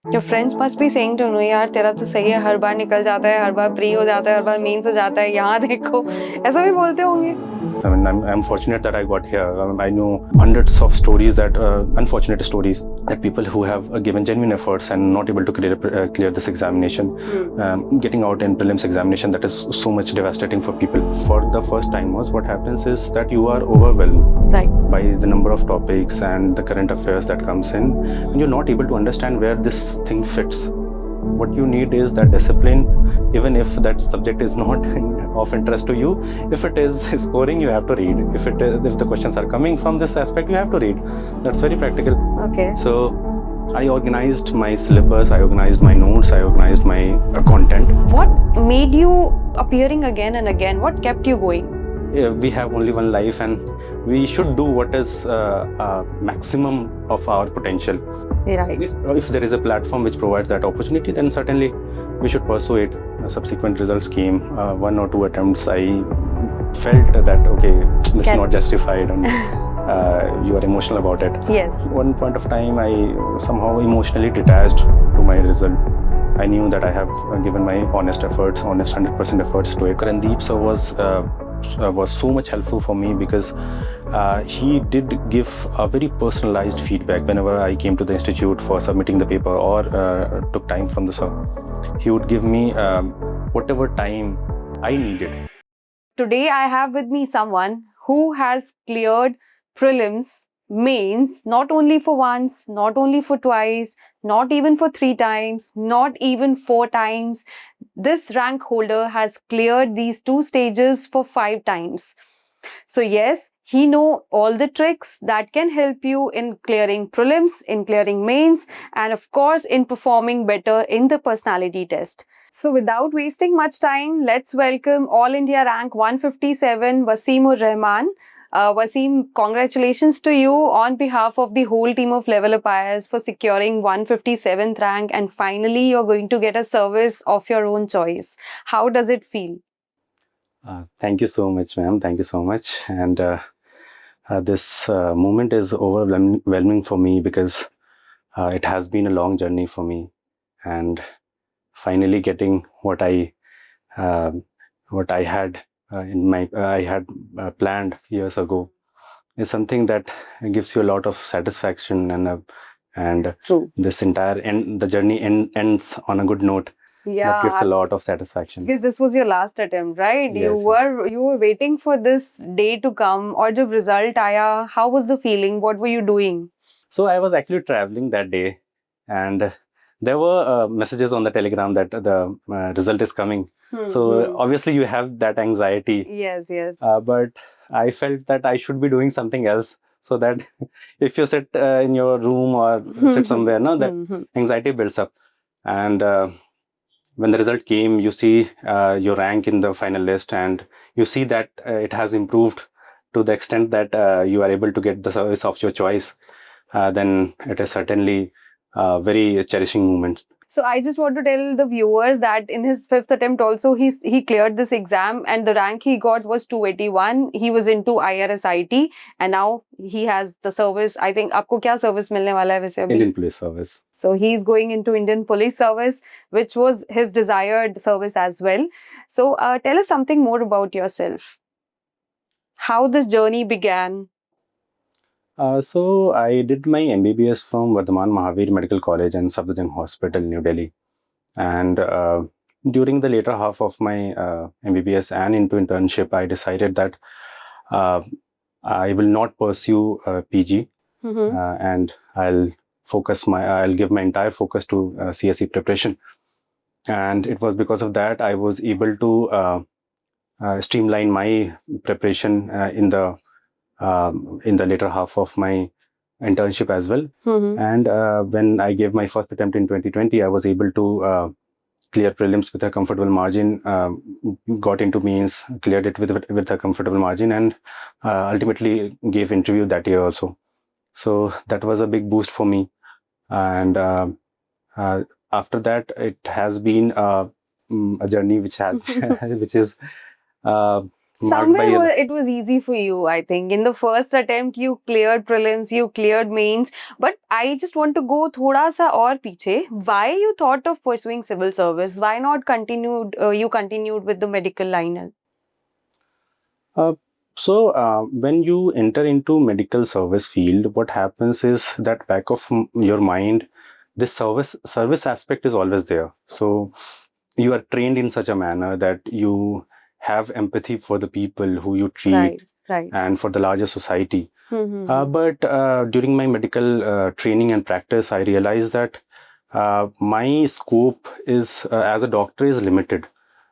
Your friends must be saying to you, यार तेरा तो सही है, हर बार निकल जाता है, हर बार प्री हो जाता है, हर बार मेंस हो जाता है, यहाँ देखो, ऐसा भी बोलते होंगे. I mean, I'm fortunate that I got here. I know hundreds of stories that unfortunate stories that people who have given genuine efforts and not able to clear this examination, getting out in prelims examination, that is so much devastating for people. For the first timers, what happens is that you are overwhelmed by the number of topics and the current affairs that comes in, and you're not able to understand where this thing fits. What you need is that discipline, even if that subject is not of interest to you. If it is scoring, you have to read. If the questions are coming from this aspect, you have to read. That's very practical. Okay. So I organized my syllabus, I organized my notes, I organized my content. What made you appearing again and again? What kept you going? We have only one life, and we should do what is maximum of our potential. Right. If there is a platform which provides that opportunity, then certainly we should pursue it. Subsequent results came, 1 or 2 attempts. I felt that okay, this is not justified, and you are emotional about it. Yes. One point of time, I somehow emotionally detached to my result. I knew that I have given my honest efforts, honest 100% efforts to it. Karandeep sir was so much helpful for me because he did give a very personalized feedback whenever I came to the institute for submitting the paper or took time from the sir. He would give me whatever time I needed. Today I have with me someone who has cleared prelims, mains, not only for once, not only for twice, not even for 3 times, not even 4 times. This rank holder has cleared these 2 stages for 5 times. So yes, he knows all the tricks that can help you in clearing prelims, in clearing mains, and of course in performing better in the personality test. So without wasting much time, let's welcome All India Rank 157 Wasim Ur Rahman. Wasim, congratulations to you on behalf of the whole team of LevelUp IAS for securing 157th rank, and finally you're going to get a service of your own choice. How does it feel? Thank you so much, ma'am. Thank you so much. And this moment is overwhelming for me because it has been a long journey for me, and finally getting what I had planned years ago is something that gives you a lot of satisfaction, and True. this entire the journey ends on a good note. Yeah, that gives a lot of satisfaction. Because this was your last attempt, right? Yes, you were waiting for this day to come, or jab result aaya, how was the feeling? What were you doing? So I was actually traveling that day, and there were messages on the Telegram that the result is coming. So obviously you have that anxiety. Yes, yes. But I felt that I should be doing something else, so that if you sit in your room or sit somewhere, no, that anxiety builds up. And when the result came, you see your rank in the final list, and you see that it has improved to the extent that you are able to get the service of your choice. Then it is certainly a very cherishing moment. So I just want to tell the viewers that in his 5th attempt also he cleared this exam, and the rank he got was 281. He was into IRS-IT, and now he has the service. I think आपको क्या service मिलने वाला है वैसे अभी? Indian Police Service. So he's going into Indian Police Service, which was his desired service as well. So tell us something more about yourself. How this journey began. So I did my MBBS from Vardhaman Mahavir Medical College and Safdarjung Hospital, New Delhi. And during the later half of my MBBS and into internship, I decided that I will not pursue PG, and I'll give my entire focus to CSE preparation. And it was because of that I was able to streamline my preparation in the later half of my internship as well. And when I gave my first attempt in 2020, I was able to clear prelims with a comfortable margin, got into mains, cleared it with a comfortable margin, and ultimately gave interview that year also. So that was a big boost for me. And after that, it has been a journey which is Somewhere it was easy for you, I think. In the first attempt, you cleared prelims, you cleared mains. But I just want to go thoda sa aur piche. Why you thought of pursuing civil service? Why not you continued with the medical line? When you enter into medical service field, what happens is that back of your mind, this service aspect is always there. So you are trained in such a manner that you have empathy for the people who you treat, right. and for the larger society. But during my medical training and practice, I realized that my scope is as a doctor is limited.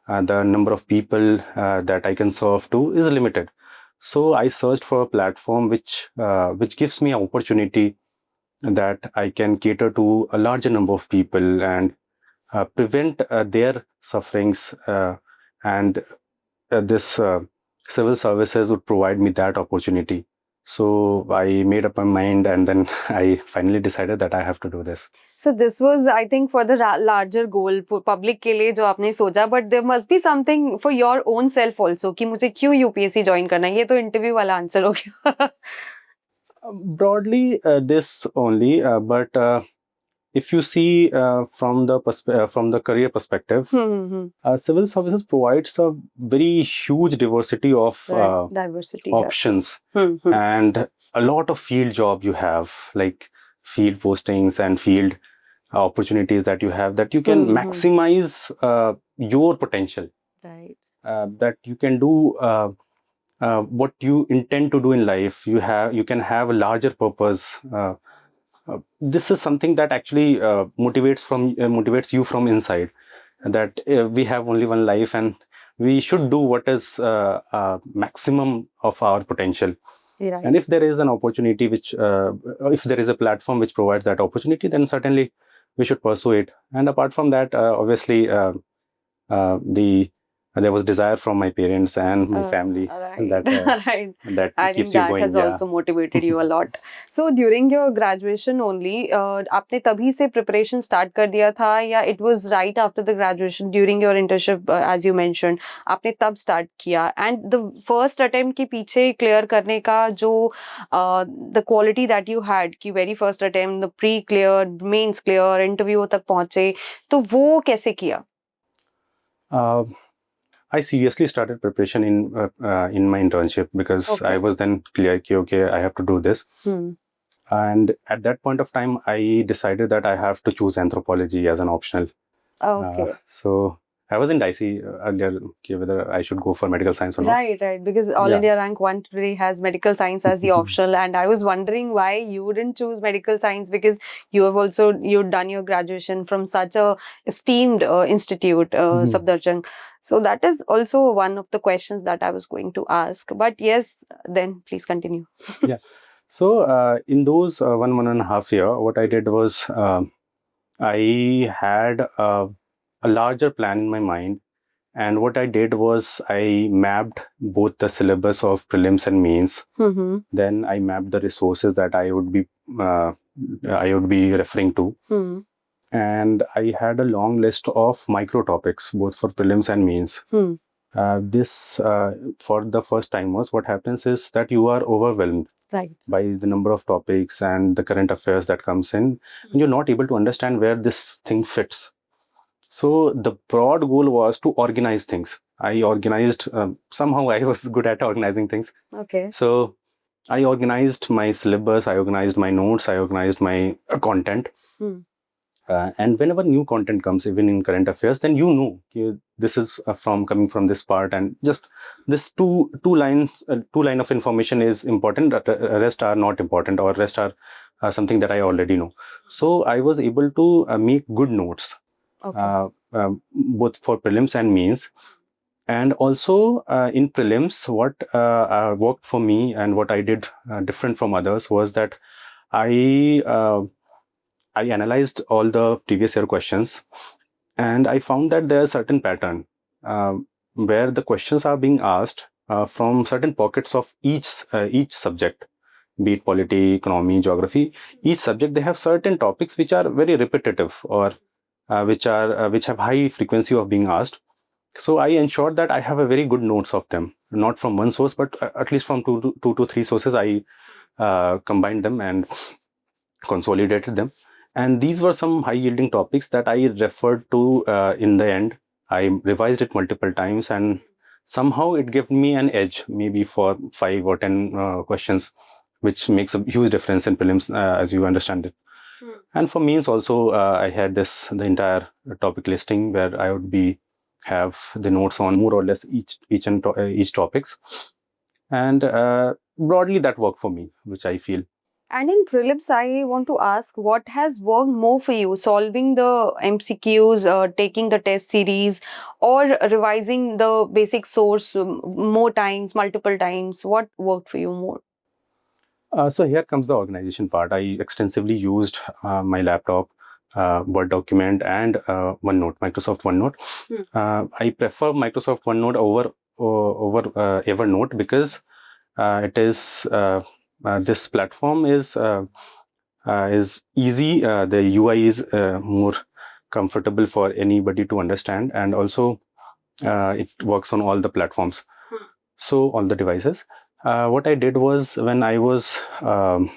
The number of people that I can serve to is limited. So I searched for a platform which gives me an opportunity that I can cater to a larger number of people and prevent their sufferings, and this civil services would provide me that opportunity. So I made up my mind, and then I finally decided that I have to do this. So this was, I think, for the larger goal, public के लिए जो आपने सोचा, but there must be something for your own self also कि मुझे क्यों UPSC join करना है. ये तो interview वाला answer हो गया. Broadly, this only, but if you see from the career perspective, civil services provides a very huge diversity of options, and a lot of field job you have, like field postings and field opportunities that you have, that you can maximize your potential, right? That you can do what you intend to do in life. You can have a larger purpose. This is something that actually motivates you from inside, that we have only one life and we should do what is maximum of our potential. Right. And if there is an opportunity if there is a platform which provides that opportunity, then certainly we should pursue it. And apart from that, obviously, there was desire from my parents and my family, right. that I keeps think you that going. has also motivated you a lot. So during your graduation only, आपने तभी से preparation start कर दिया था, या it was right after the graduation during your internship, as you mentioned, आपने तब start किया? And the first attempt के पीछे clear करने का जो the quality that you had कि very first attempt, the pre-clear, mains clear, interview तक पहुँचे, तो वो कैसे किया? I seriously started preparation in my internship, because I was then clear that okay, I have to do this. And at that point of time, I decided that I have to choose anthropology as an optional. So I was in dicey earlier whether I should go for medical science or not. Right. Because All India Rank 1 today has medical science as the optional, and I was wondering why you didn't choose medical science, because you've done your graduation from such a esteemed institute, Safdarjung. So that is also one of the questions that I was going to ask. But yes, then please continue. Yeah. So in those 1.5 years, what I did was I had a larger plan in my mind, and what I did was I mapped both the syllabus of prelims and mains. Then I mapped the resources that I would be referring to. And I had a long list of micro topics both for prelims and mains. This for the first timers, what happens is that you are overwhelmed by the number of topics and the current affairs that comes in, and you're not able to understand where this thing fits. So the broad goal was to organize things. I organized, somehow I was good at organizing things. So I organized my syllabus, I organized my notes, I organized my content. And whenever new content comes, even in current affairs, then you know this is coming from this part, and just this two line of information is important. Rest are not important, or rest are something that I already know. So I was able to make good notes, both for prelims and mains. And also in prelims, what worked for me and what I did different from others was that I analyzed all the previous year questions, and I found that there is a certain pattern where the questions are being asked from certain pockets of each subject, be it polity, economy, geography. Each subject, they have certain topics which are very repetitive, or which have high frequency of being asked. So I ensured that I have a very good notes of them, not from one source, but at least from two to three sources. I combined them and consolidated them. And these were some high-yielding topics that I referred to in the end. I revised it multiple times, and somehow it gave me an edge, maybe for 5 or 10 questions, which makes a huge difference in prelims, as you understand it. And for means also, I had the entire topic listing where I would have the notes on more or less each topics, and broadly that worked for me, which I feel. And in prelims, I want to ask, what has worked more for you, solving the MCQs, taking the test series, or revising the basic source more times, multiple times? What worked for you more? So here comes the organization part. I extensively used my laptop, Word document, and OneNote, Microsoft OneNote. I prefer Microsoft OneNote over Evernote because it is this platform is easy. The UI is more comfortable for anybody to understand, and also it works on all the platforms, so all the devices. What I did was, when I was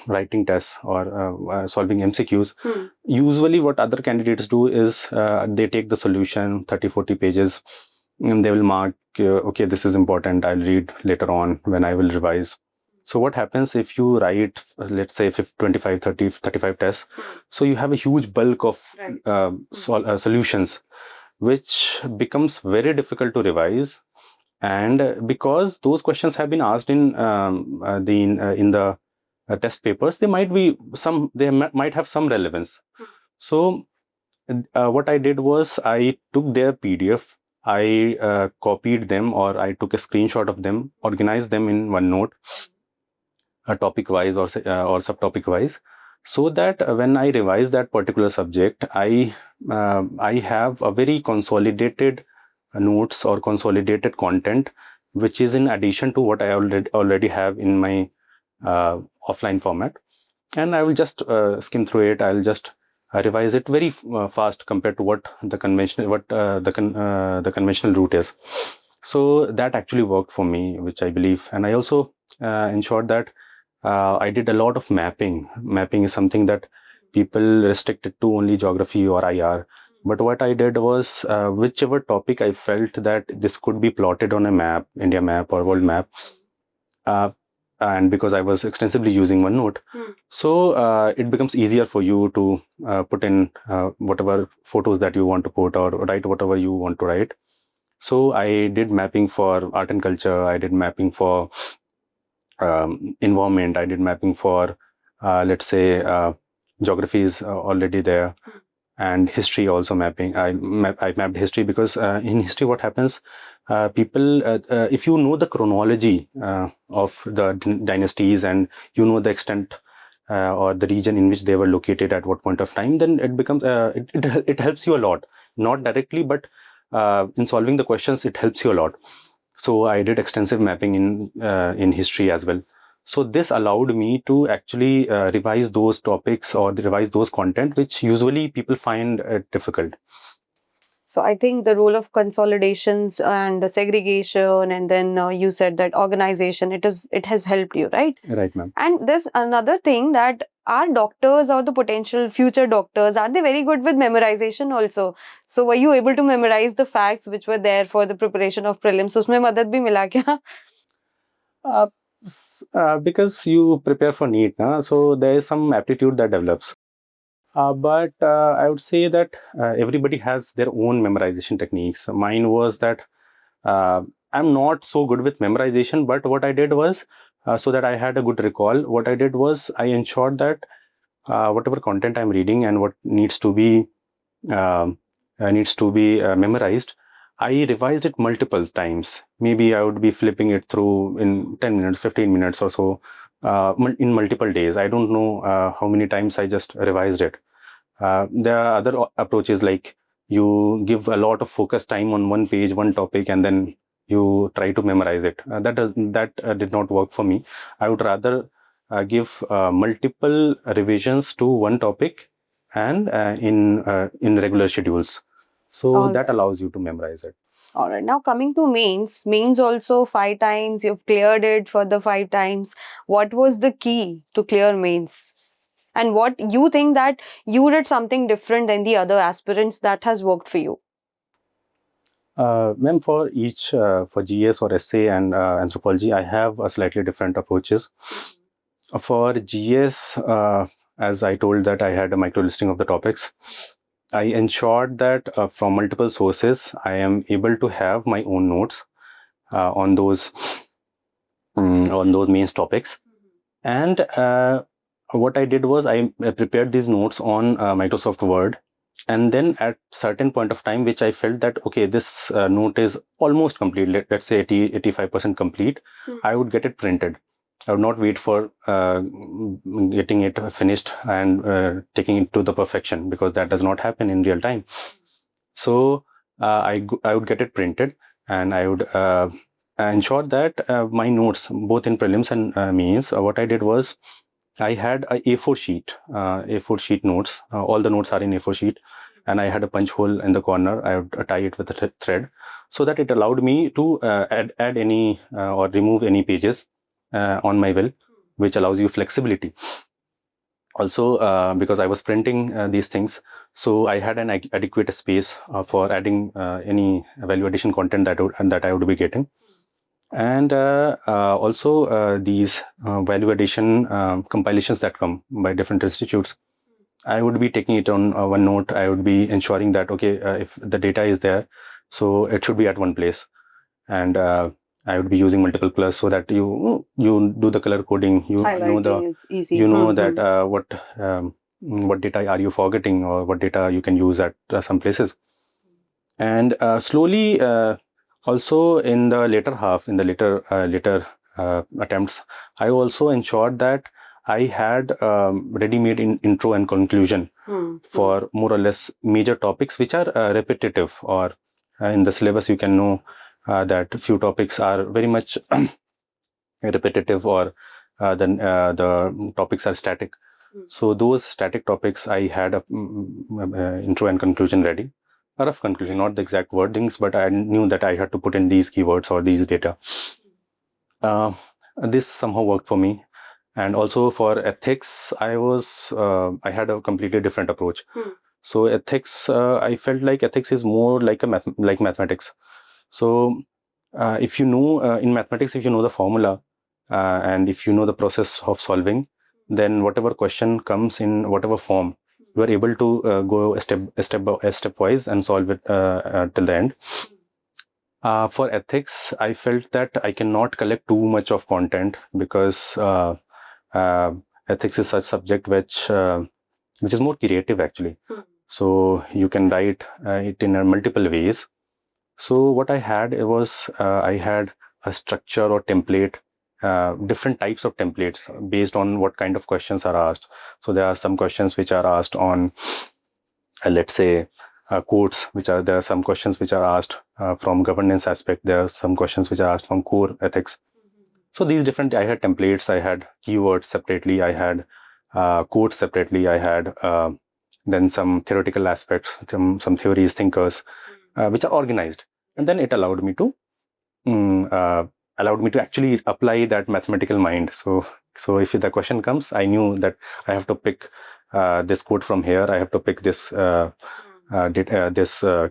writing tests or solving MCQs, usually what other candidates do is they take the solution, 30-40 pages, and they will mark, okay, this is important, I'll read later on when I will revise. So what happens if you write, let's say, 25, 30, 35 tests, so you have a huge bulk of solutions, which becomes very difficult to revise. And because those questions have been asked in the test papers, they might have some relevance. So what I did was, I took their PDF, I copied them, or I took a screenshot of them, organized them in OneNote, topic wise or subtopic wise, so that when I revise that particular subject, I have a very consolidated notes or consolidated content, which is in addition to what I already have in my offline format, and I will just skim through it. I'll just revise it very fast compared to what the conventional route is. So that actually worked for me, which I believe. And I also ensured that I did a lot of mapping. Mapping is something that people restricted to only geography or IR. But what I did was, whichever topic I felt that this could be plotted on a map, India map or world map, and because I was extensively using OneNote, so it becomes easier for you to put in whatever photos that you want to put, or write whatever you want to write. So I did mapping for art and culture, I did mapping for environment, I did mapping for, let's say, geography is already there, and history also mapping. I mapped history because in history what happens, people, if you know the chronology of the dynasties, and you know the extent or the region in which they were located at what point of time, then it becomes it helps you a lot, not directly, but in solving the questions it helps you a lot. So I did extensive mapping in history as well. So this allowed me to actually revise those topics or revise those content which usually people find difficult. So I think the role of consolidations and segregation, and then you said that organization, it has helped you, right? Right, ma'am. And there's another thing, that our doctors or the potential future doctors, are they very good with memorization also? So were you able to memorize the facts which were there for the preparation of prelims? Usme madad bhi mila kya? Because you prepare for NEET, so there is some aptitude that develops. But I would say that everybody has their own memorization techniques. Mine was that I'm not so good with memorization, but what I did was, so that I had a good recall, what I did was I ensured that whatever content I'm reading and what needs to be memorized, I revised it multiple times. Maybe I would be flipping it through in 10 minutes, 15 minutes or so, in multiple days. I don't know how many times I just revised it. There are other approaches, like you give a lot of focus time on one page, one topic, and then you try to memorize it. That did not work for me. I would rather give multiple revisions to one topic, and in regular schedules. So that allows you to memorize it. All right. Now coming to mains also 5 times. You've cleared it for the 5 times. What was the key to clear mains? And what you think that you did something different than the other aspirants that has worked for you? Ma'am, for each, for GS or essay and anthropology, I have a slightly different approaches. For GS, as I told that I had a micro listing of the topics, I ensured that from multiple sources, I am able to have my own notes on those main topics. And what I did was I prepared these notes on Microsoft Word. And then at certain point of time, which I felt that, okay, this note is almost complete, let's say 85% complete, I would get it printed. I would not wait for getting it finished and taking it to the perfection, because that does not happen in real time. So I would get it printed, and I would ensure that my notes, both in prelims and mains, what I did was I had a A4 sheet notes. All the notes are in A4 sheet, and I had a punch hole in the corner. I would tie it with a thread, so that it allowed me to add any or remove any pages on my will, which allows you flexibility. Also, because I was printing these things, so I had an adequate space for adding any value addition content that I would be getting. And also these value addition compilations that come by different institutes, I would be taking it on OneNote. I would be ensuring that, okay, if the data is there, so it should be at one place. And I would be using multiple colors, so that you do the color coding. You know Is easy. you know that what data are you forgetting, or what data you can use at some places. And slowly, also in the later half, in the later attempts, I also ensured that I had ready-made intro and conclusion for more or less major topics which are repetitive, or in the syllabus you can know that few topics are very much repetitive, or then the topics are static. So those static topics, I had a intro and conclusion ready. A rough conclusion, not the exact wordings, but I knew that I had to put in these keywords or these data. This somehow worked for me. And also for ethics, I had a completely different approach. So ethics, I felt like ethics is more like like mathematics. So if you know in mathematics, if you know the formula and if you know the process of solving, then whatever question comes in whatever form, you are able to go stepwise and solve it till the end. For ethics, I felt that I cannot collect too much of content, because ethics is such subject which is more creative actually. So you can write it in multiple ways. So what I had was I had a structure or template, different types of templates based on what kind of questions are asked. So there are some questions which are asked on, let's say, quotes, there are some questions which are asked from governance aspect. There are some questions which are asked from core ethics. So these different, I had templates, I had keywords separately, I had quotes separately, I had then some theoretical aspects, some theories, thinkers, which are organized. And then it allowed me to actually apply that mathematical mind. So if the question comes, I knew that I have to pick this quote from here, I have to pick this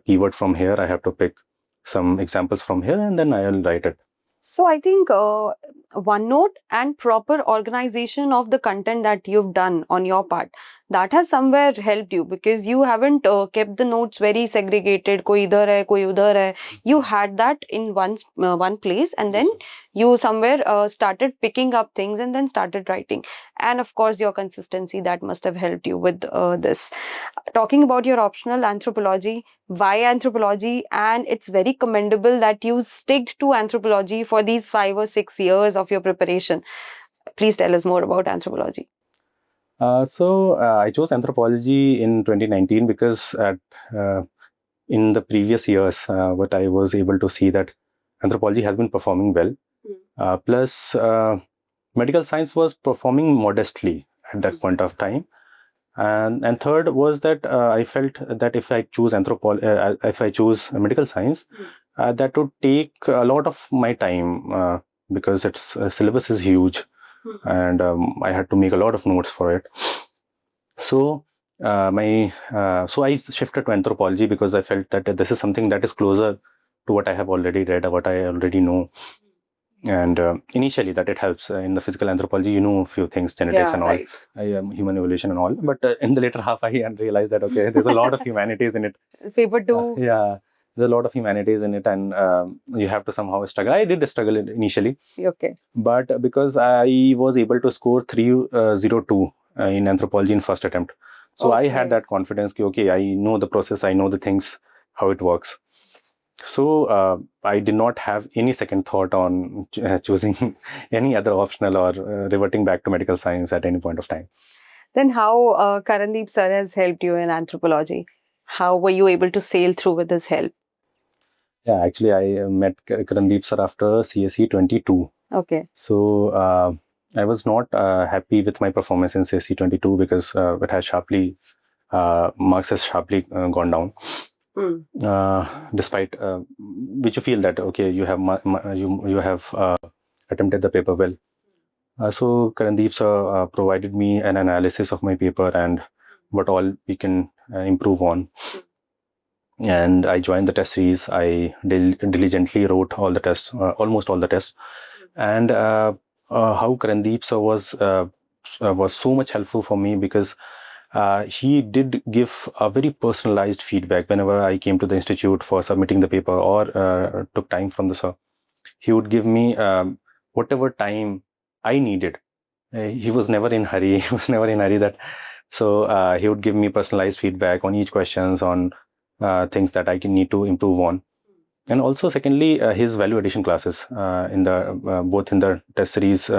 keyword from here, I have to pick some examples from here, and then I'll write it. So I think OneNote and proper organization of the content that you've done on your part, that has somewhere helped you, because you haven't kept the notes very segregated, koi idhar hai, koi udhar hai. You had that in one place, and then you somewhere started picking up things and then started writing. And of course, your consistency, that must have helped you with this. Talking about your optional anthropology, why anthropology? And it's very commendable that you stick to anthropology for these 5 or 6 years of your preparation. Please tell us more about anthropology. I chose anthropology in 2019 because in the previous years, what I was able to see that anthropology has been performing well. Plus, medical science was performing modestly at that point of time. And third was that I felt that if I choose medical science, that would take a lot of my time because its syllabus is huge, and I had to make a lot of notes for it. So so I shifted to anthropology because I felt that this is something that is closer to what I have already read or what I already know. And initially that it helps in the physical anthropology, you know, a few things, genetics and all, right. human evolution and all. But in the later half, I realized that, okay, there's a lot of humanities in it. Paper 2. Yeah, there's a lot of humanities in it, and you have to somehow struggle. I did struggle initially. Okay. But because I was able to score 302 in anthropology in first attempt. So I had that confidence, okay, I know the process, I know the things, how it works. So I did not have any second thought on choosing any other optional or reverting back to medical science at any point of time. Then how Karandeep sir has helped you in anthropology? How were you able to sail through with his help? Yeah, actually, I met Karandeep sir after CSE 22. Okay. So I was not happy with my performance in CSE 22 because it has sharply, marks has sharply gone down. Despite which you feel that, okay, you have you have attempted the paper well. So Karandeep sir provided me an analysis of my paper and what all we can improve on. And I joined the test series. I diligently wrote all the tests, almost all the tests. And how Karandeep sir was so much helpful for me because he did give a very personalized feedback whenever I came to the institute for submitting the paper or took time from the sir. He would give me whatever time I needed. He was never in hurry. He was never in hurry that. So he would give me personalized feedback on each questions, on things that I can need to improve on. And also, secondly, his value addition classes in the both in the test series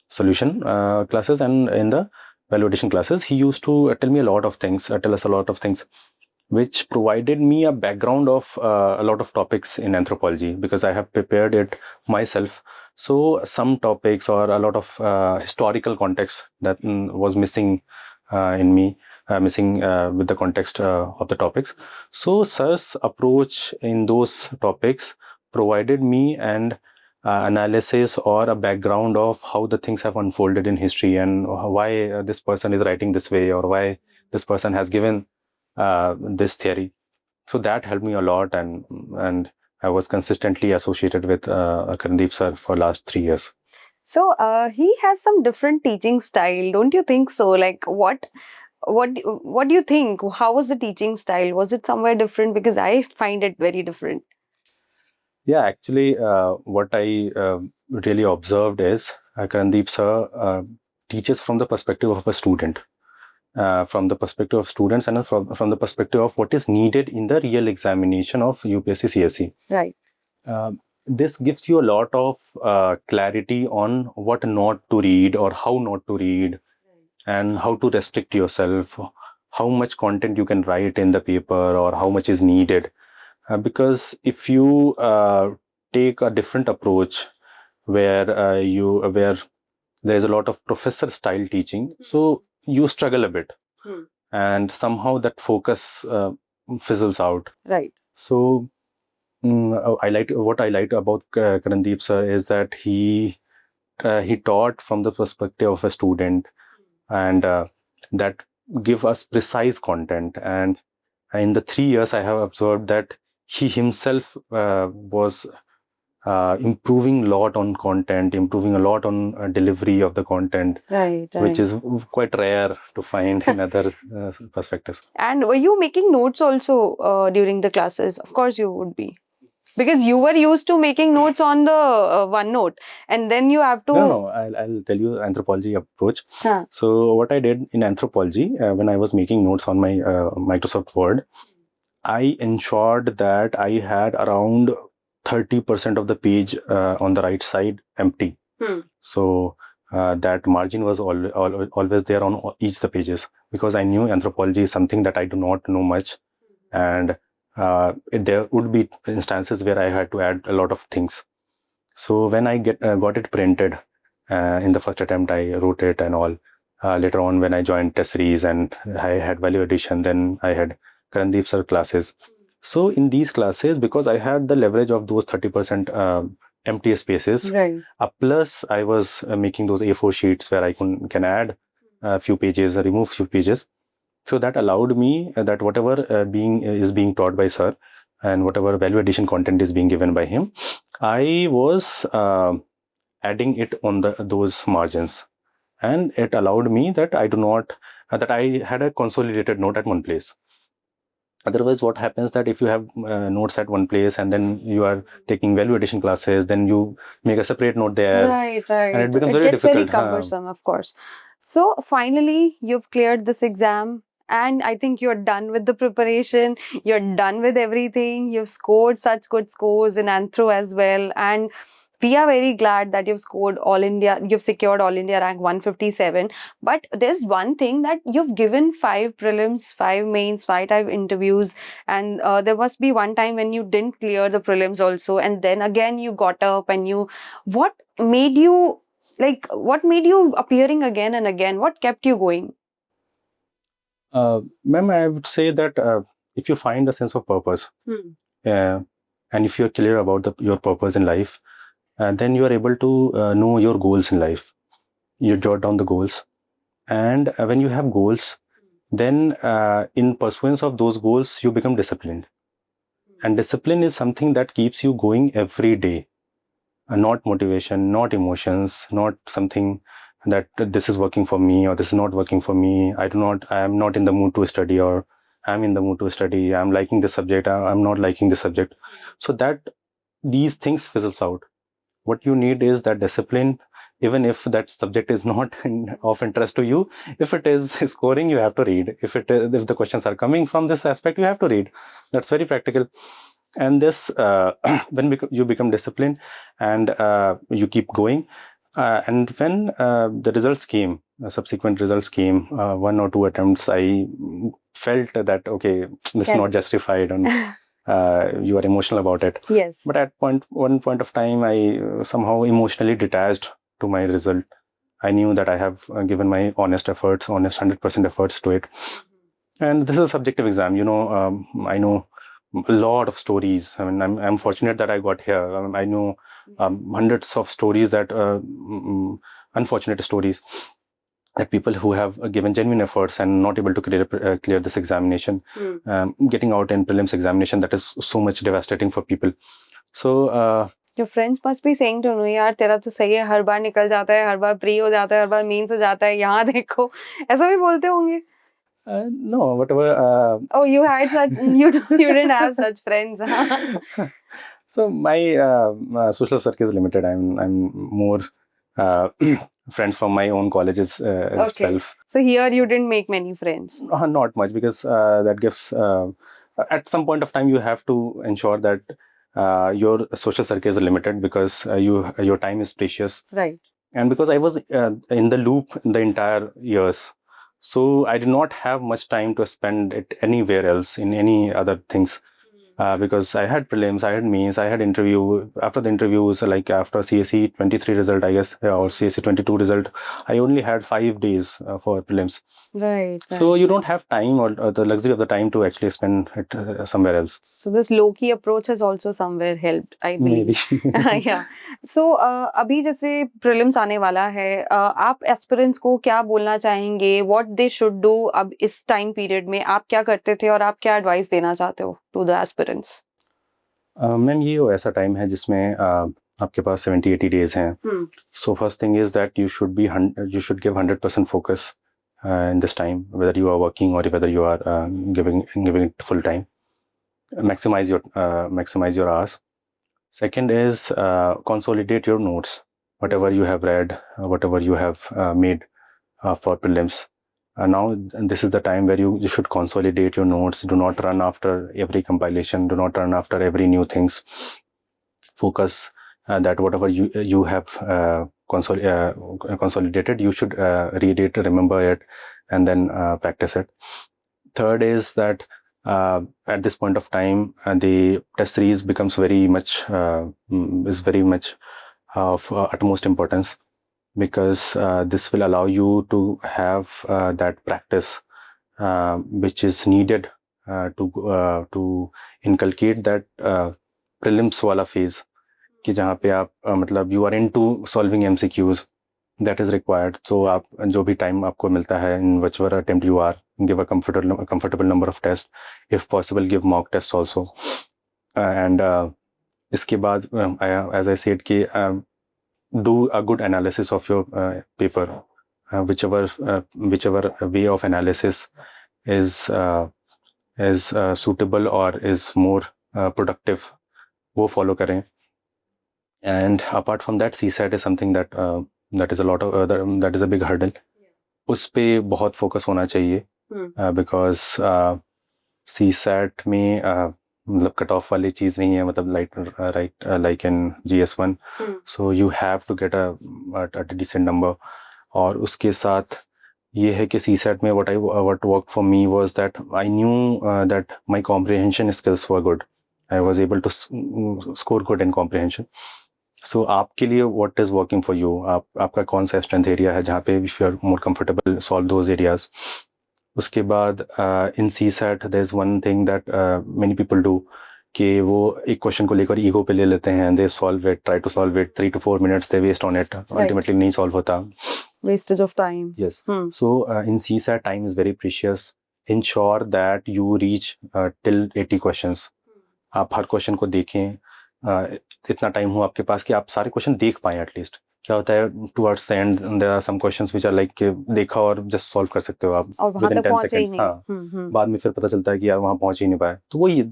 solution classes and in the value addition classes, he used to tell me a lot of things, tell us a lot of things, which provided me a background of a lot of topics in anthropology because I have prepared it myself. So some topics or a lot of historical context that was missing in me, missing with the context of the topics. So sir's approach in those topics provided me an analysis or a background of how the things have unfolded in history and why this person is writing this way or why this person has given this theory. So that helped me a lot, and I was consistently associated with Karandeep sir for last 3 years. So he has some different teaching style, don't you think so? Like what do you think? How was the teaching style? Was it somewhere different? Because I find it very different. Yeah, actually, what I really observed is Karandeep sir teaches from the perspective of a student. From the perspective of students and from the perspective of what is needed in the real examination of UPSC CSE. Right. This gives you a lot of clarity on what not to read or how not to read and how to restrict yourself, how much content you can write in the paper or how much is needed. Because if you take a different approach where where there's a lot of professor style teaching, so you struggle a bit and somehow that focus fizzles out. Right. So what I liked about Karandeep sir is that he taught from the perspective of a student and that give us precise content. And in the 3 years I have observed that he himself was improving a lot on content, improving a lot on delivery of the content, right. which is quite rare to find in other perspectives. And were you making notes also during the classes? Of course you would be. Because you were used to making notes on the OneNote, and then you have to... No, I'll tell you anthropology approach. So what I did in anthropology, when I was making notes on my Microsoft Word, I ensured that I had around 30% of the page on the right side empty. So that margin was always there on each the pages, because I knew anthropology is something that I do not know much, and there would be instances where I had to add a lot of things. So when I got it printed in the first attempt, I wrote it and all. Later on, when I joined test series and I had value addition, then I had Karandeep sir classes. So in these classes, because I had the leverage of those 30% empty spaces, Right. plus I was making those A4 sheets where I can add a few pages, remove few pages. So that allowed me that whatever is being taught by sir and whatever value addition content is being given by him, I was adding it on those margins, and it allowed me that I had a consolidated note at one place. Otherwise, what happens that if you have notes at one place and then you are taking value addition classes, then you make a separate note there, Right. and it becomes It very gets very difficult. cumbersome, of course. So finally, you've cleared this exam, and I think you're done with the preparation. You're done with everything. You've scored such good scores in Anthro as well, and we are very glad that you've secured All India rank 157. But there's one thing that you've given 5 prelims, 5 mains, 5 type interviews, and there must be one time when you didn't clear the prelims also, and then again you got up and what made you appearing again and again? What kept you going? Ma'am, I would say that if you find a sense of purpose, and if you're clear about your purpose in life, then you are able to know your goals in life. You jot down the goals, and when you have goals, then in pursuance of those goals, you become disciplined. And discipline is something that keeps you going every day, not motivation, not emotions, not something that this is working for me or this is not working for me. I am not in the mood to study, or I'm in the mood to study. I'm liking the subject, I'm not liking the subject. So that these things fizzles out. What you need is that discipline, even if that subject is not of interest to you. If it is scoring, you have to read. If the questions are coming from this aspect, you have to read. That's very practical. And this when you become disciplined and you keep going, and when the results came, subsequent results came, 1 or 2 attempts, I felt that okay, this is not justified, and you are emotional about it. Yes. But at one point of time, I somehow emotionally detached to my result. I knew that I have given my honest 100% efforts to it. And this is a subjective exam. I know a lot of stories. I mean, I'm fortunate that I got here. I know hundreds of stories that unfortunate stories, that people who have given genuine efforts and not able to clear this examination, getting out in prelims examination, that is so much devastating for people. So your friends must be saying to me, यार तेरा तो सही है, हर बार निकल जाता है, हर बार pre हो जाता है, हर बार मेंस हो जाता है, यहाँ देखो, ऐसा भी बोलते होंगे? No, whatever. Oh, you didn't have such friends. So my social circle is limited. I'm more friends from my own colleges itself. So here you didn't make many friends. Not much, because that gives at some point of time you have to ensure that your social circle is limited, because your time is precious. Right. And because I was in the loop in the entire years, so I did not have much time to spend it anywhere else in any other things. Because I had prelims, I had mains, I had interview. After the interviews, like after CSE 23 result, I guess, or CSE 22 result, I only had 5 days for prelims. Right. So you don't have time or the luxury of the time to actually spend it somewhere else. So this low-key approach has also somewhere helped, I believe. Maybe. Yeah. So अभी जैसे prelims आने वाला है, आप aspirants को क्या बोलना चाहेंगे? What they should do अब इस time period में? आप क्या करते थे और आप क्या advice देना चाहते हो to the aspirants? मैम, ये ऐसा टाइम है जिसमें आपके पास 70-80 days हैं. So first thing is that you should give 100% focus in this time, whether you are working or whether you are giving it full time. Maximize your hours. Second is consolidate your notes, whatever you have read, whatever you have made for prelims. Now this is the time where you should consolidate your notes. Do not run after every compilation. Do not run after every new things. Focus that whatever you have consolidated, you should read it, remember it, and then practice it. Third is that at this point of time, the test series becomes very much of utmost importance, because this will allow you to have that practice which is needed to inculcate that prelims वाला phase कि जहाँ पे आप मतलब you are into solving MCQs that is required. So आप जो भी time आपको मिलता है in whichever attempt you are, give a comfortable number of tests. If possible, give mock tests also. And इसके बाद as I said कि do a good analysis of your paper. Whichever way of analysis is suitable or is more productive, वो follow करें. And apart from that, CSAT is something that is a lot of that is a big hurdle. उस पे बहुत focus होना चाहिए because CSAT में मतलब cut off वाली चीज़ नहीं है, मतलब like in GS1. So you have to get a decent number. और उसके साथ ये है कि CSAT में what worked for me was that I knew that my comprehension skills were good. I was able to score good in comprehension. So आपके लिए what is working for you, आपका कौन सा strength area है जहाँ पे if you are more comfortable solve those areas. उसके बाद in CSAT there is one thing that many people do कि वो एक क्वेश्चन को लेकर ईगो पे ले लेते हैं, they solve it, try to solve it, 3 to 4 minutes they waste on it, ultimately नहीं solve होता. Wastage of time. Yes. So in CSAT time is very precious. Ensure that you reach till 80 questions. आप हर question को देखें, इतना time हो आपके पास कि आप सारे क्वेश्चन देख पाएं एटलीस्ट. क्या होता है towards the end there are some questions which are like देखा और जस्ट सॉल्व कर सकते हो आप विद इन 10 सेकंड्स. हाँ, बाद में फिर पता चलता है कि यार वहाँ पहुंच ही नहीं पाए. तो वही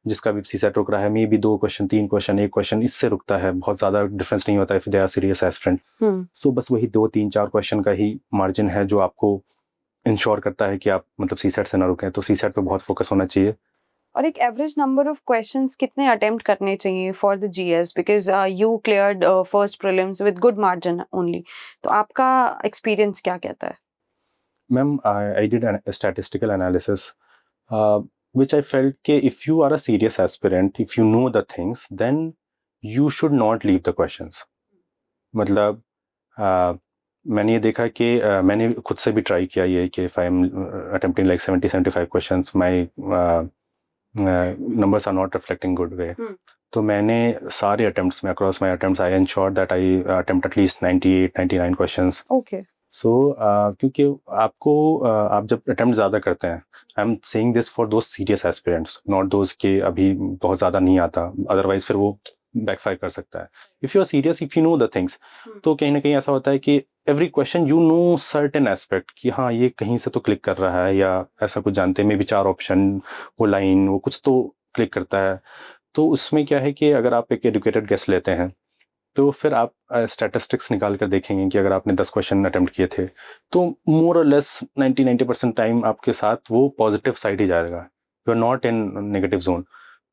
जिसका भी सीसेट रुक रहा है, may be 2 question 3 question 1 question इससे रुकता है, बहुत ज़्यादा डिफरेंस नहीं होता है if they are serious aspirant. So बस वही 2 3 4 क्वेश्चन का ही मार्जिन है जो आपको इंश्योर करता है कि आप मतलब सीसेट से ना रुकें. तो सीसेट पे बहुत फोकस होना चाहिए. और एक एवरेज नंबर ऑफ क्वेश्चंस कितने अटेम्प्ट करने चाहिए for the GS, because you cleared first prelims with good margin only, तो आपका एक्सपीरियंस क्या कहता है? Ma'am, I did a statistical analysis which I felt कि if you are a serious aspirant, if you know the things, then you should not leave the questions. मतलब मैंने ये देखा कि मैंने खुद से भी ट्राई किया ये कि if I am attempting like 70-75 questions, my numbers are not reflecting good way. तो मैंने सारे attempts में across my attempts I ensured that I attempt at least 98-99 questions. Okay. So क्योंकि आपको आप जब attempt ज़्यादा करते हैं, I'm saying this for those serious aspirants, not those के अभी बहुत ज़्यादा नहीं आता, otherwise फिर वो backfire कर सकता है. If you are serious, if you know the things, तो कहीं ना कहीं ऐसा होता है कि every question you know certain aspect कि हाँ ये कहीं से तो क्लिक कर रहा है या ऐसा कुछ जानते हैं, मे बी 4 ऑप्शन वो लाइन वो कुछ तो क्लिक करता है. तो उसमें क्या है कि अगर आप एक एडुकेटेड गेस लेते हैं तो फिर आप स्टैटिस्टिक्स निकाल कर देखेंगे कि अगर आपने 10 क्वेश्चन अटेम्प्ट किए थे तो मोर और लेस 90% टाइम आपके साथ वो पॉजिटिव साइड ही जाएगा, you are not in negative zone.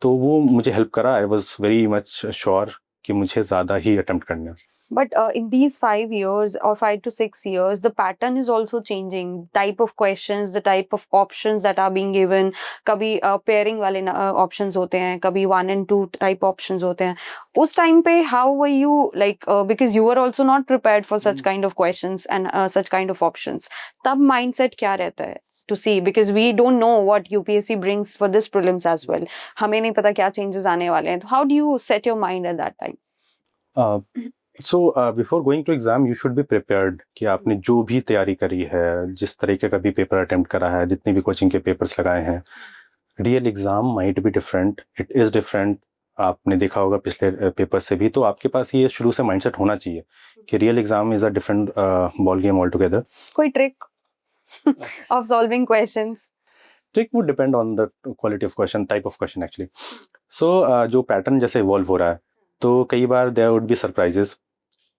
तो वो मुझे हेल्प करा. I was very much sure कि मुझे ज़्यादा ही अटेम्प्ट करना. But in these 5 years or 5 to 6 years, the pattern is also changing. Type of questions, the type of options that are being given. कभी pairing वाले options होते हैं, कभी 1 and 2 type options होते हैं. उस time पे how were you like because you were also not prepared for such kind of questions and such kind of options. तब mindset क्या रहता है? To see, because we don't know what UPSC brings for this prelims as well. हमें नहीं पता क्या changes आने वाले हैं. How do you set your mind at that time? So before going to exam, you should be prepared कि आपने जो भी तैयारी करी है, जिस तरीके का भी पेपर अटेम्प्ट करा है, जितने भी कोचिंग के पेपर्स लगाए हैं, real exam might be different, it is different. आपने देखा होगा पिछले पेपर से भी. तो आपके पास ये शुरू से माइंडसेट होना चाहिए कि real exam is a different ball game all together. कोई trick of solving questions? Trick would depend on the quality of question, type of question actually. So जो पैटर्न जैसे इवॉल्व हो रहा है तो कई बार there would be surprises.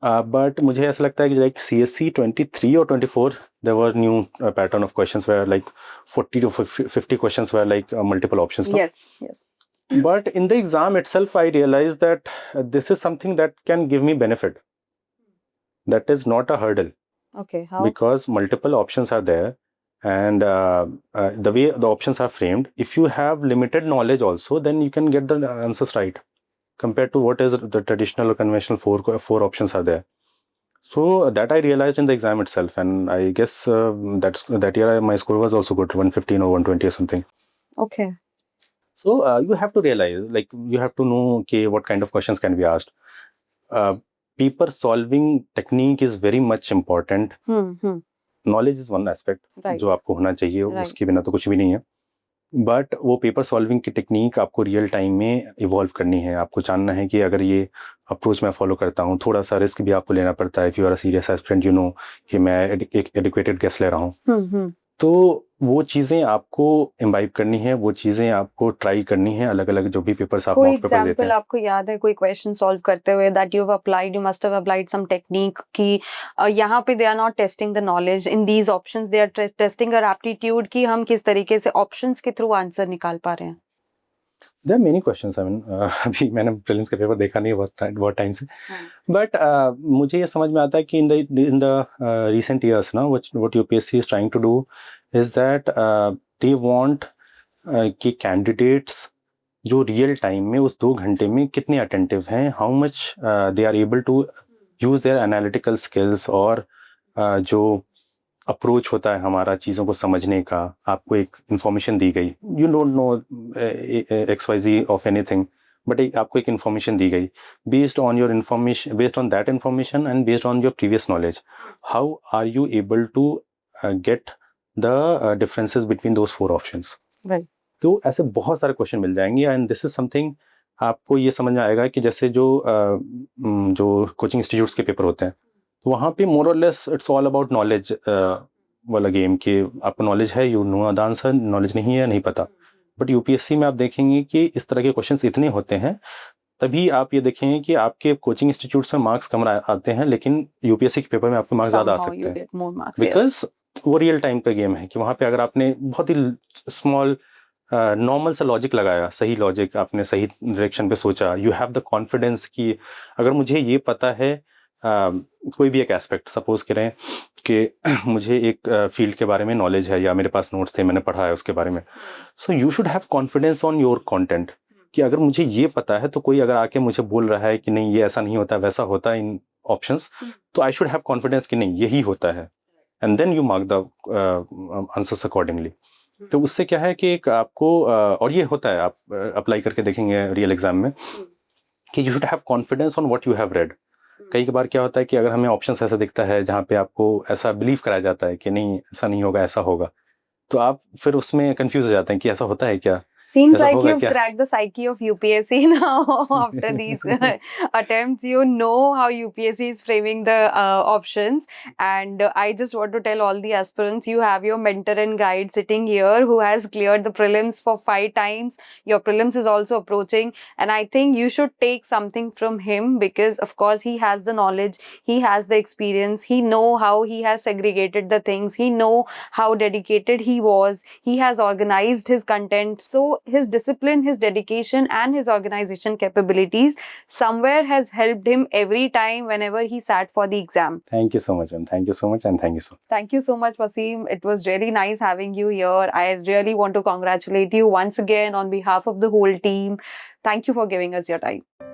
But मुझे ऐसा लगता है कि लाइक CSC 23 और 24 there were new pattern of questions were like 40 to 50 questions were like multiple options. Yes, yes. But in the exam itself I realized that this is something that can give me benefit. That is not a hurdle. Okay, how? Because multiple options are there. And the way the options are framed, if you have limited knowledge also, then you can get the answers right compared to what is the traditional or conventional four options are there. So that I realized in the exam itself, and I guess that year my score was also good, 115 or 120 or something. Okay. So you have to realize, like you have to know okay, what kind of questions can be asked. Paper solving technique is very much important. Knowledge is one aspect, Right. जो आपको होना चाहिए, Right. उसके बिना तो कुछ भी नहीं है. बट वो पेपर सॉल्विंग की टेक्निक आपको रियल टाइम में इवॉल्व करनी है. आपको जानना है कि अगर ये अप्रोच मैं फॉलो करता हूँ, थोड़ा सा रिस्क भी आपको लेना पड़ता है. If you are a serious aspirant, you know कि मैं एक एडुकेटेड गेस ले रहा हूँ. तो वो चीज़ें आपको इम्बाइब करनी है, वो चीज़ें आपको ट्राई करनी है. अलग अलग जो भी पेपर्स आप कोई मॉक पेपर्स देते एग्जांपल हैं, आपको याद है कोई क्वेश्चन सॉल्व करते हुए that you have applied, you must have applied some technique कि यहाँ पे they are not testing the knowledge in these options, they are testing our aptitude कि हम किस तरीके से ऑप्शंस के थ्रू आंसर निकाल पा रहे हैं. There are many questions. I mean अभी मैंने प्रीलिम्स का पेपर देखा नहीं बहुत टाइम से, बट मुझे ये समझ में आता है कि इन द रिसेंट ईयर्स ना what UPSC is trying to do is that they want कि कैंडिडेट्स जो रियल टाइम में उस 2 घंटे में कितने अटेंटिव हैं, how much they are able to use their analytical skills, और जो अप्रोच होता है हमारा चीज़ों को समझने का. आपको एक इंफॉर्मेशन दी गई, you don't know XYZ of anything, but आपको एक इंफॉर्मेशन दी गई. Based on your information, based on that information and based on your previous knowledge, how are you able to get the differences between those 4 options. Right. तो ऐसे बहुत सारे question मिल जाएंगे. And this is something आपको ये समझ में आएगा कि जैसे जो कोचिंग इंस्टीट्यूट्स के पेपर होते हैं, तो वहाँ पे मोर और less it's all about knowledge वाला गेम, कि आपको नॉलेज है, you know the answer, knowledge नहीं है, नहीं पता. बट यूपीएससी में आप देखेंगे कि इस तरह के क्वेश्चंस इतने होते हैं. तभी आप ये देखेंगे कि आपके कोचिंग इंस्टीट्यूट्स में मार्क्स कम आते हैं, लेकिन यूपीएससी के पेपर में आपके मार्क्स ज़्यादा आ सकते हैं, बिकॉज वो रियल टाइम का गेम है. कि वहाँ पे अगर आपने बहुत ही स्मॉल नॉर्मल सा लॉजिक लगाया, सही लॉजिक, आपने सही डायरेक्शन पे सोचा, यू हैव द कॉन्फिडेंस कि अगर मुझे ये पता है, कोई भी एक एस्पेक्ट सपोज करें कि मुझे एक फील्ड के बारे में नॉलेज है, या मेरे पास नोट्स थे, मैंने पढ़ा है उसके बारे में, so you should have confidence on your content. कि अगर मुझे ये पता है, तो कोई अगर आके मुझे बोल रहा है कि नहीं ये ऐसा नहीं होता, वैसा होता है इन ऑप्शंस, तो आई शुड हैव कॉन्फिडेंस कि नहीं यही होता है, and then you mark the answers accordingly. तो उससे क्या है कि एक आपको और ये होता है, आप अप्लाई करके देखेंगे रियल एग्जाम में, कि you should have confidence on what you have read. कई बार क्या होता है कि अगर हमें ऑप्शंस ऐसा दिखता है जहाँ पे आपको ऐसा बिलीव कराया जाता है कि नहीं ऐसा नहीं होगा, ऐसा होगा, तो आप फिर उसमें कंफ्यूज हो जाते हैं कि ऐसा होता है क्या. Seems like you've cracked the psyche of UPSC now after these attempts. You know how UPSC is framing the options. And I just want to tell all the aspirants, you have your mentor and guide sitting here who has cleared the prelims for 5 times. Your prelims is also approaching. And I think you should take something from him because, of course, he has the knowledge. He has the experience. He know how he has segregated the things. He know how dedicated he was. He has organized his content. So his discipline, his dedication and his organization capabilities somewhere has helped him every time whenever he sat for the exam. Thank you so much, ma'am. Thank you so much, and thank you so much. Thank you so much, Wasim. It was really nice having you here. I really want to congratulate you once again on behalf of the whole team. Thank you for giving us your time.